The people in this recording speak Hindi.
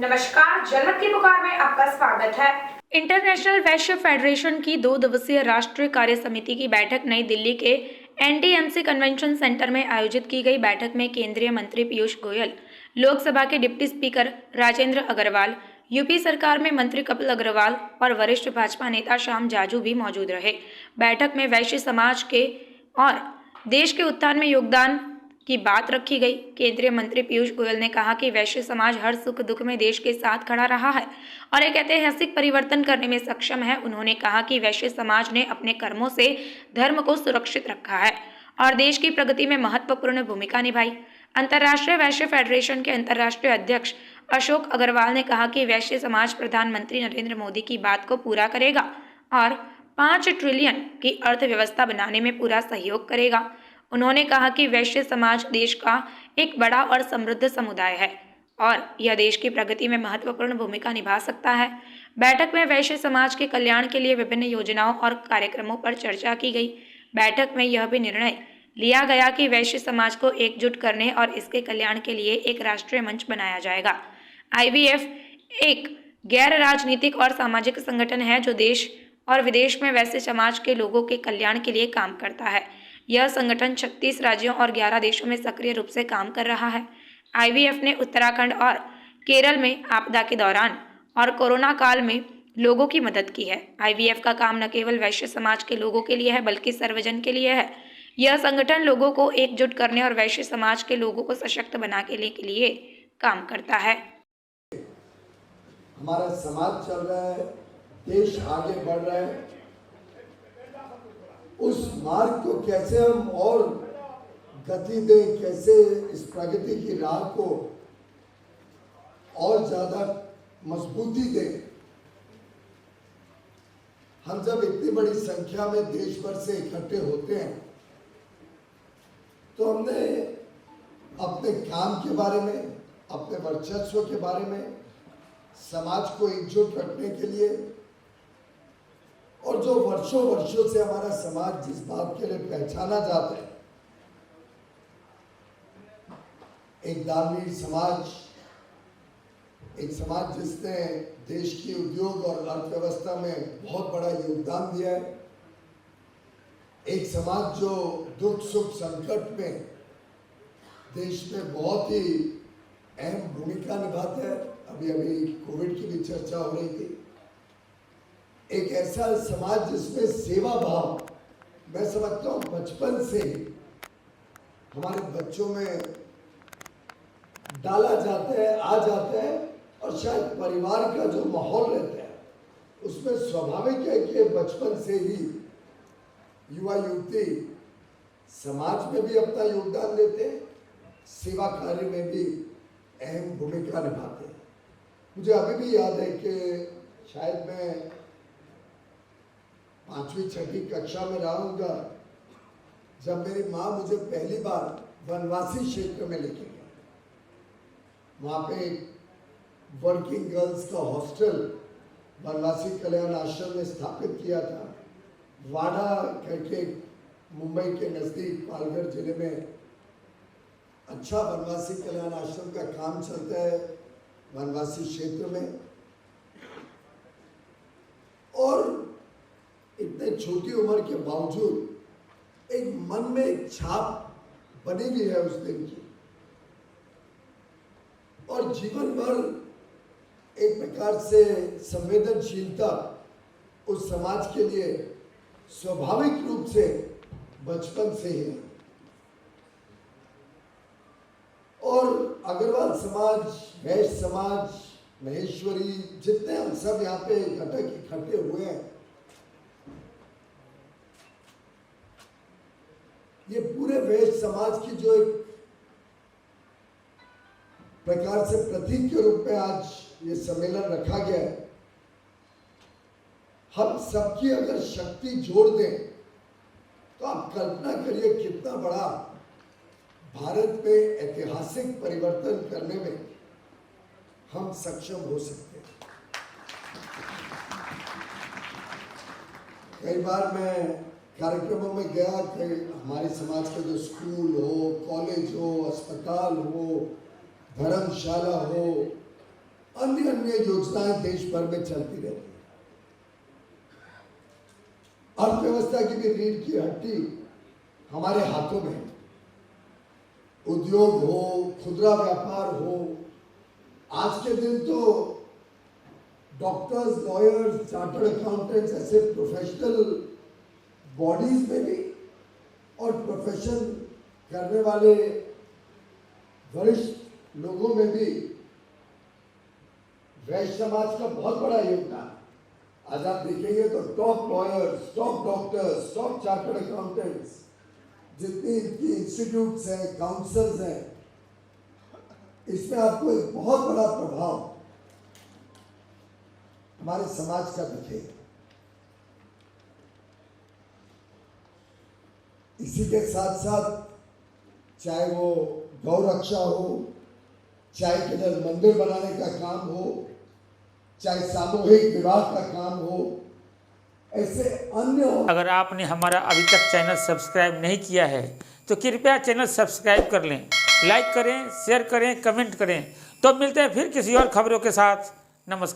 नमस्कार, जनमत की पुकार में आपका स्वागत है। इंटरनेशनल वैश्य फेडरेशन की 2 दिवसीय राष्ट्रीय कार्य समिति की बैठक नई दिल्ली के एनटीएमसी कन्वेंशन सेंटर में आयोजित की गई। बैठक में केंद्रीय मंत्री पीयूष गोयल, लोकसभा के deputy speaker Rajendra Agrawal, UP सरकार में मंत्री कपिल अग्रवाल और वरिष्ठ भाजपा नेता श्याम जाजू भी मौजूद रहे। बैठक में वैश्य समाज के और देश के उत्थान में योगदान की बात रखी गई। केंद्रीय मंत्री पीयूष गोयल ने कहा कि वैश्य समाज हर सुख दुख में देश के साथ खड़ा रहा है और एक ऐतिहासिक परिवर्तन करने में सक्षम है। उन्होंने कहा कि वैश्य समाज ने अपने कर्मों से धर्म को सुरक्षित रखा है और देश की प्रगति में महत्वपूर्ण भूमिका निभाई। अंतर्राष्ट्रीय वैश्य फेडरेशन के अंतर्राष्ट्रीय अध्यक्ष अशोक अग्रवाल ने कहा कि वैश्य समाज प्रधानमंत्री नरेंद्र मोदी की बात को पूरा करेगा और 5 ट्रिलियन की अर्थव्यवस्था बनाने में पूरा सहयोग करेगा। उन्होंने कहा कि वैश्य समाज देश का एक बड़ा और समृद्ध समुदाय है और यह देश की प्रगति में महत्वपूर्ण भूमिका निभा सकता है। बैठक में वैश्य समाज के कल्याण के लिए विभिन्न योजनाओं और कार्यक्रमों पर चर्चा की गई। बैठक में यह भी निर्णय लिया गया कि वैश्य समाज को एकजुट करने और इसके कल्याण के लिए एक राष्ट्रीय मंच बनाया जाएगा। IVF एक गैर राजनीतिक और सामाजिक संगठन है जो देश और विदेश में वैश्य समाज के लोगों के कल्याण के लिए काम करता है। यह संगठन 36 राज्यों और 11 देशों में सक्रिय रूप से काम कर रहा है। IVF ने उत्तराखंड और केरल में आपदा के दौरान और कोरोना काल में लोगों की मदद की है। IVF का काम न केवल वैश्य समाज के लोगों के लिए है बल्कि सर्वजन के लिए है। यह संगठन लोगों को एकजुट करने और वैश्य समाज के लोगों को सशक्त बनाने के लिए काम करता है। हमारा समाज चल रहा है, देश आगे बढ़ रहा है, उस मार्ग को कैसे हम और गति दें, कैसे इस प्रगति की राह को और ज्यादा मजबूती दें। हम जब इतनी बड़ी संख्या में देश भर से इकट्ठे होते हैं तो हमने अपने काम के बारे में, अपने वर्चस्व के बारे में, समाज को एकजुट रखने के लिए और जो वर्षों वर्षों से हमारा समाज जिस बात के लिए पहचाना जाता है, एक दानवीर समाज, एक समाज जिसने देश की उद्योग और अर्थव्यवस्था में बहुत बड़ा योगदान दिया है, एक समाज जो दुख सुख संकट में देश में बहुत ही अहम भूमिका निभाता है। अभी कोविड की भी चर्चा हो रही थी। एक ऐसा समाज जिसमें सेवा भाव, मैं समझता हूँ बचपन से हमारे बच्चों में डाला जाता है, आ जाता है और शायद परिवार का जो माहौल रहता है उसमें स्वाभाविक है कि बचपन से ही युवा युवती समाज में भी अपना योगदान देते हैं, सेवा कार्य में भी अहम भूमिका निभाते हैं। मुझे अभी भी याद है कि शायद मैं 5वीं 6वीं कक्षा में रहा हूँगा जब मेरी माँ मुझे पहली बार वनवासी क्षेत्र में लेके गई। वहाँ पे वर्किंग गर्ल्स का हॉस्टल वनवासी कल्याण आश्रम में स्थापित किया था। वाडा करके मुंबई के नज़दीक पालघर जिले में अच्छा वनवासी कल्याण आश्रम का काम चलता है वनवासी क्षेत्र में। और इतने छोटी उम्र के बावजूद एक मन में एक छाप बनी हुई है उस दिन की और जीवन भर एक प्रकार से संवेदनशीलता उस समाज के लिए स्वाभाविक रूप से बचपन से ही। और अग्रवाल समाज, वैश्य समाज, महेश्वरी, जितने हम सब यहाँ पे इकट्ठे हुए हैं, ये पूरे वैश्य समाज की जो एक प्रकार से प्रतीक के रूप में आज ये सम्मेलन रखा गया है, हम सबकी अगर शक्ति जोड़ दें तो आप कल्पना करिए कितना बड़ा भारत में ऐतिहासिक परिवर्तन करने में हम सक्षम हो सकते हैं। कई बार मैं कार्यक्रमों में गया कि हमारे समाज के जो स्कूल हो, कॉलेज हो, अस्पताल हो, धर्मशाला हो, अन्य अन्य योजनाएं देश भर में चलती रहती है। अर्थव्यवस्था की भी रीढ़ की हड्डी हमारे हाथों में है। उद्योग हो, खुदरा व्यापार हो, आज के दिन तो डॉक्टर्स, लॉयर्स, चार्टर्ड अकाउंटेंट्स ऐसे प्रोफेशनल बॉडीज में भी और प्रोफेशन करने वाले वरिष्ठ लोगों में भी वैश्य समाज का बहुत बड़ा योगदान। आज आप देखेंगे तो top lawyers, top doctors, top chartered accountants, जितनी इनकी इंस्टीट्यूट्स हैं, काउंसिल्स हैं, इसमें आपको एक बहुत बड़ा प्रभाव हमारे समाज का दिखेगा। इसी के साथ साथ चाहे वो गौ रक्षा हो, चाहे किधर मंदिर बनाने का काम हो, चाहे सामूहिक विवाह का काम हो, ऐसे अन्य। अगर आपने हमारा अभी तक चैनल सब्सक्राइब नहीं किया है तो कृपया चैनल सब्सक्राइब कर लें, लाइक करें, शेयर करें, कमेंट करें। तो मिलते हैं फिर किसी और खबरों के साथ। नमस्कार।